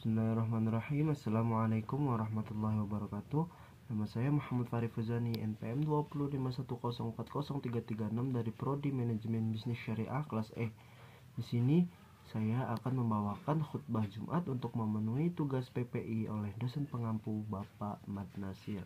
Bismillahirrahmanirrahim. Assalamualaikum warahmatullahi wabarakatuh. Nama saya Muhammad Farif Fuzani, NPM 205140336 dari Prodi Manajemen Bisnis Syariah kelas E. Di sini saya akan membawakan khutbah Jumat untuk memenuhi tugas PPI oleh dosen pengampu Bapak Ahmad Nasir.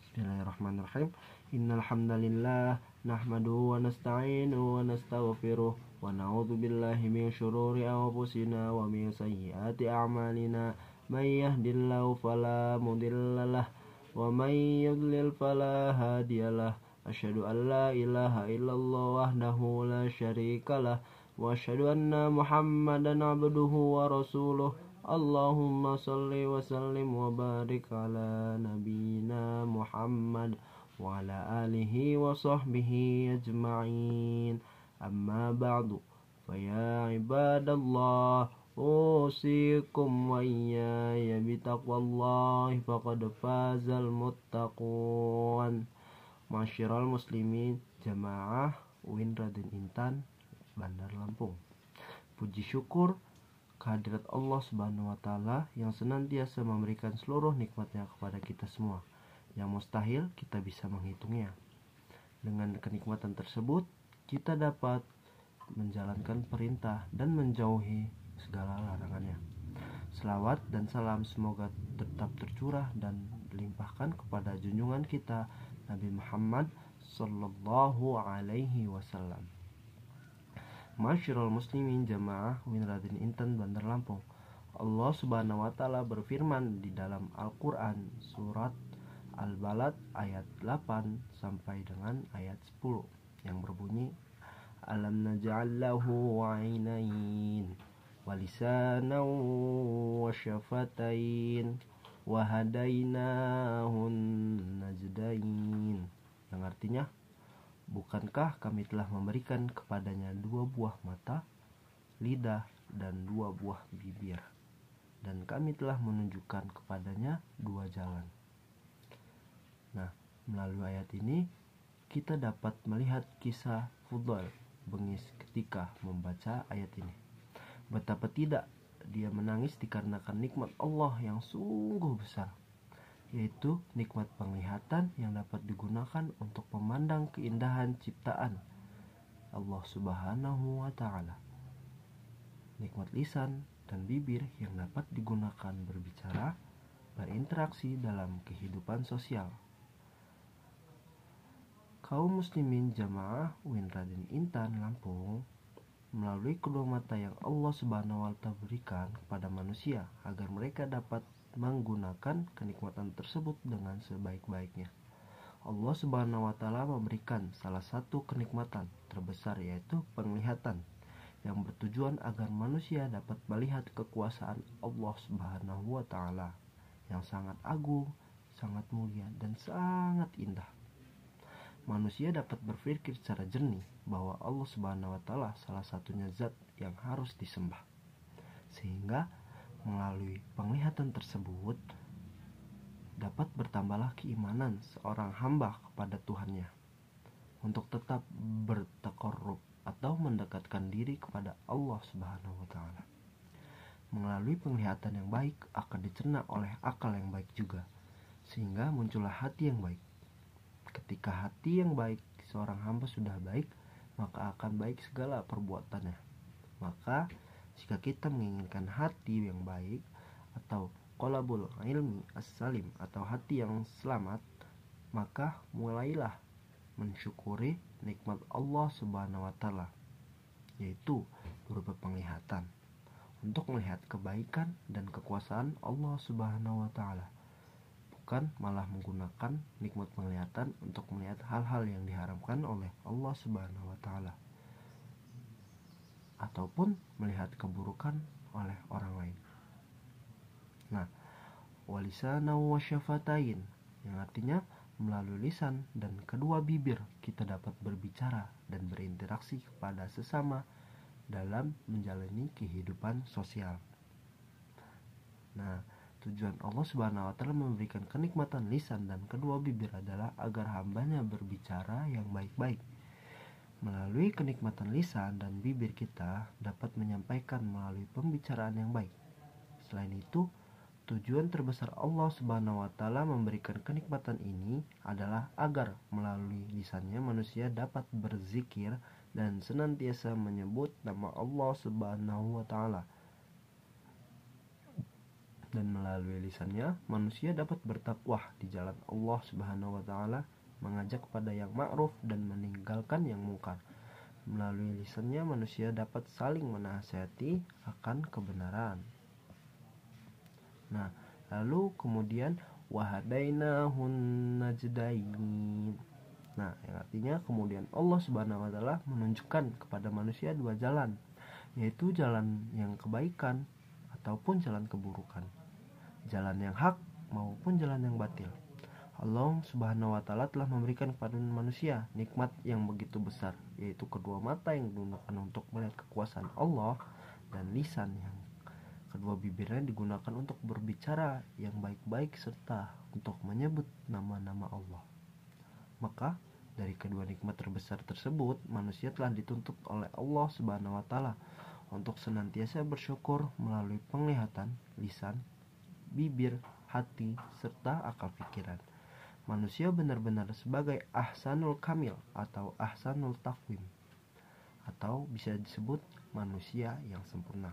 Bismillahirrahmanirrahim. Innal hamdalillah nahmaduhu wa nasta'inuhu wa nastaghfiruh wa na'udzu billahi min syururi anfusina wa min sayyiati a'malina. May yahdihillahu fala mudhillalah wa may yudlil fala hadiyalah. Asyhadu an la ilaha illallah wahdahu la syarikalah wa asyhadu anna Muhammadan abduhu wa rasuluh. Allahumma salli wa sallim wa barik ala nabiyina Muhammad wa ala alihi wa sahbihi ajma'in. Amma ba'du, faya ibadallah, usikum wa iyaya bitaqwallahi faqad fazal muttaqun. Masyiral muslimin, jamaah UIN Raden Intan, Bandar Lampung. Puji syukur kehadirat Allah Subhanahu wa Ta'ala yang senantiasa memberikan seluruh nikmatnya kepada kita semua, yang mustahil kita bisa menghitungnya. Dengan kenikmatan tersebut, kita dapat menjalankan perintah dan menjauhi segala larangannya. Selawat dan salam semoga tetap tercurah dan dilimpahkan kepada junjungan kita Nabi Muhammad Sallallahu Alaihi Wasallam. Masyiral muslimin, jamaah UIN Raden Intan, Bandar Lampung. Allah Subhanahu wa Ta'ala berfirman di dalam Al-Qur'an surat Al-Balad ayat 8 sampai dengan ayat 10 yang berbunyi, Alam naj'al lahu 'ainain wa lisanan wa syafatain wa hadainahun najdain, yang artinya, bukankah kami telah memberikan kepadanya 2 buah mata, lidah, dan 2 buah bibir, dan kami telah menunjukkan kepadanya 2 jalan. Nah, melalui ayat ini kita dapat melihat kisah Fudail bengis ketika membaca ayat ini. Betapa tidak dia menangis dikarenakan nikmat Allah yang sungguh besar, yaitu nikmat penglihatan yang dapat digunakan untuk memandang keindahan ciptaan Allah Subhanahu wa Ta'ala. Nikmat lisan dan bibir yang dapat digunakan berbicara, berinteraksi dalam kehidupan sosial. Kaum muslimin jamaah UIN Raden Intan Lampung, melalui kedua mata yang Allah Subhanahu wa Ta'ala berikan kepada manusia agar mereka dapat menggunakan kenikmatan tersebut dengan sebaik-baiknya, Allah Subhanahu wa Ta'ala memberikan salah satu kenikmatan terbesar, yaitu penglihatan, yang bertujuan agar manusia dapat melihat kekuasaan Allah Subhanahu wa Ta'ala yang sangat agung, sangat mulia, dan sangat indah. Manusia dapat berpikir secara jernih bahwa Allah Subhanahu wa Ta'ala salah satunya zat yang harus disembah, sehingga melalui penglihatan tersebut dapat bertambahlah keimanan seorang hamba kepada Tuhannya untuk tetap bertaqarrub atau mendekatkan diri kepada Allah Subhanahu wa Ta'ala. Melalui penglihatan yang baik akan dicerna oleh akal yang baik juga, sehingga muncullah hati yang baik. Ketika hati yang baik seorang hamba sudah baik, maka akan baik segala perbuatannya. Maka jika kita menginginkan hati yang baik atau qalbul ilmi as-salim atau hati yang selamat, maka mulailah mensyukuri nikmat Allah Subhanahu wa Ta'ala, yaitu berupa penglihatan, untuk melihat kebaikan dan kekuasaan Allah Subhanahu wa Ta'ala, bukan malah menggunakan nikmat penglihatan untuk melihat hal-hal yang diharamkan oleh Allah Subhanahu wa Ta'ala, ataupun melihat keburukan oleh orang lain. Nah, walisana wa syafatain, yang artinya melalui lisan dan kedua bibir kita dapat berbicara dan berinteraksi kepada sesama dalam menjalani kehidupan sosial. Nah, tujuan Allah Subhanahu wa Ta'ala memberikan kenikmatan lisan dan kedua bibir adalah agar hambanya berbicara yang baik-baik. Melalui kenikmatan lisan dan bibir kita dapat menyampaikan melalui pembicaraan yang baik, Selain itu, tujuan terbesar Allah Subhanahu wa Ta'ala memberikan kenikmatan ini adalah agar melalui lisannya manusia dapat berzikir dan senantiasa menyebut nama Allah Subhanahu wa Ta'ala. Dan melalui lisannya manusia dapat bertakwah di jalan Allah Subhanahu wa Ta'ala, mengajak kepada yang ma'ruf dan meninggalkan yang mungkar. Melalui lisannya manusia dapat saling menasihati akan kebenaran. Nah, lalu kemudian wahadainahun najdain. Nah, yang artinya kemudian Allah Subhanahu wa Ta'ala menunjukkan kepada manusia dua jalan, yaitu jalan yang kebaikan ataupun jalan keburukan, jalan yang hak maupun jalan yang batil. Allah Subhanahu wa Ta'ala telah memberikan kepada manusia nikmat yang begitu besar, yaitu kedua mata yang digunakan untuk melihat kekuasaan Allah dan lisan yang kedua bibirnya digunakan untuk berbicara yang baik-baik serta untuk menyebut nama-nama Allah. Maka dari kedua nikmat terbesar tersebut, manusia telah dituntut oleh Allah Subhanahu wa Ta'ala untuk senantiasa bersyukur melalui penglihatan, lisan, bibir, hati, serta akal pikiran. Manusia benar-benar sebagai ahsanul kamil atau ahsanul takwim, atau bisa disebut manusia yang sempurna.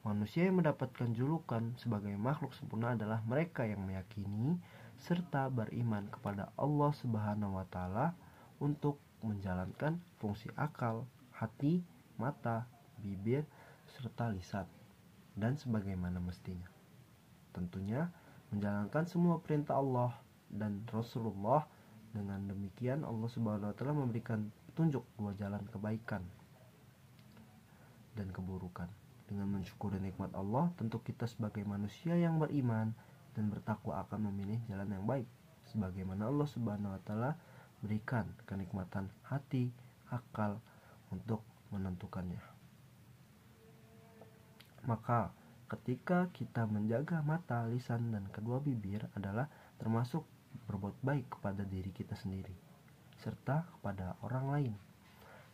Manusia yang mendapatkan julukan sebagai makhluk sempurna adalah mereka yang meyakini serta beriman kepada Allah Subhanahu wa Ta'ala untuk menjalankan fungsi akal, hati, mata, bibir, serta lisan, dan sebagaimana mestinya. Tentunya menjalankan semua perintah Allah dan Rasulullah. Dengan demikian Allah Subhanahu wa Ta'ala memberikan petunjuk dua jalan kebaikan dan keburukan. Dengan mensyukuri nikmat Allah, tentu kita sebagai manusia yang beriman dan bertakwa akan memilih jalan yang baik, sebagaimana Allah Subhanahu wa Ta'ala berikan kenikmatan hati, akal untuk menentukannya. Maka ketika kita menjaga mata, lisan, dan kedua bibir adalah termasuk berbuat baik kepada diri kita sendiri serta kepada orang lain.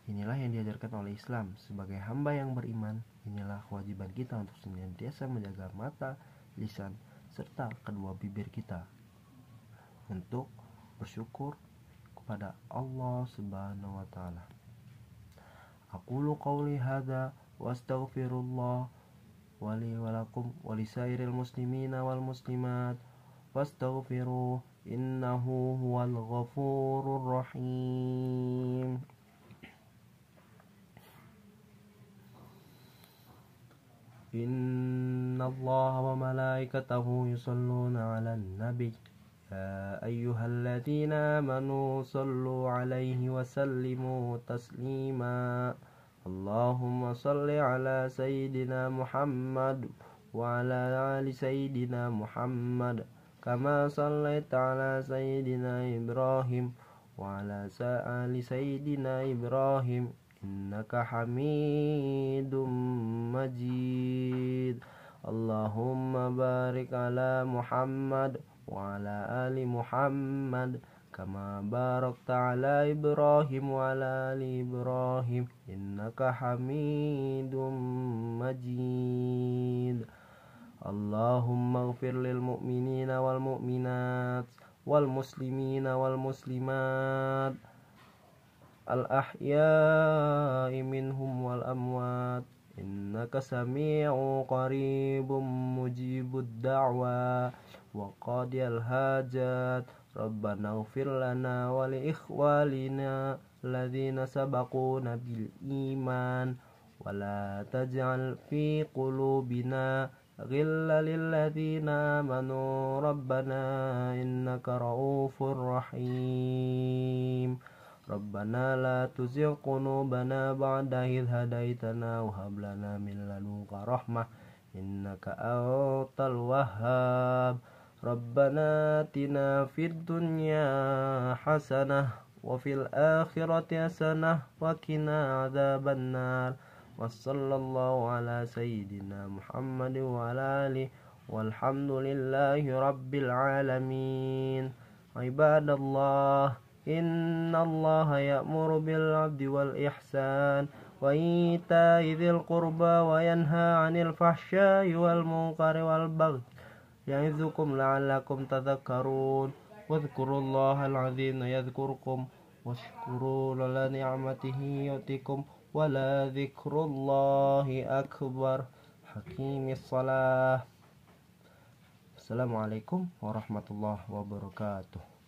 Inilah yang diajarkan oleh Islam sebagai hamba yang beriman. Inilah kewajiban kita untuk senantiasa menjaga mata, lisan, serta kedua bibir kita untuk bersyukur kepada Allah Subhanahu wa Ta'ala. Aqulu qawli hadza wa astaghfirullah wa li wa lakum wa lisairil muslimina wal muslimat wastaghfiruh innahu huwal ghafurur rahim. Inna Allah wa malaikatahu yusalluna 'alan nabiy ya ayyuhalladzina amanu sallu 'alaihi wa sallimu taslima. Allahumma salli 'ala sayyidina Muhammad wa 'ala ali sayyidina Muhammad kama sallaita 'ala sayyidina Ibrahim wa 'ala ali sayyidina Ibrahim innaka hamidum majid. Allahumma barik ala Muhammad wa ala ali Muhammad kama barakta ala Ibrahim wa ala ali Ibrahim innaka hamidum majid. Allahumma ighfir lil mu'minina wal mu'minat wal muslimina wal muslimat al-ahya'i minhum wal amwat innaka sami'u qaribum mujibud da'wa wa qadiyal hajat. Rabbana ighfir lana wa li ikhwalina alladhina sabaquna bil iman wa la taj'al fi qulubina ghilla lil ladzina amanu rabbana innaka ra'ufur rahim. Rabbana la tuzigh qulubana ba'da idh hadaitana wa hab lana min ladunka rahmah innaka antal wahhab. Rabbana atina fid dunya hasanah wa fil akhirati hasanah wa qina adzabannar. Wassallallahu ala sayyidina Muhammad wa ala alihi walhamdulillahi rabbil alamin. Ibadallah, inna Allah ya'muru bil 'adli wal ihsan وإيتاء ذي القربى وينهى عن الفحشاء والمنكر والبغي يعظكم لعلكم تذكرون واذكروا الله العظيم يذكركم واشكروا على نعمته يؤتكم ولذكر الله أكبر حقيم الصلاة. Assalamualaikum warahmatullahi wabarakatuh.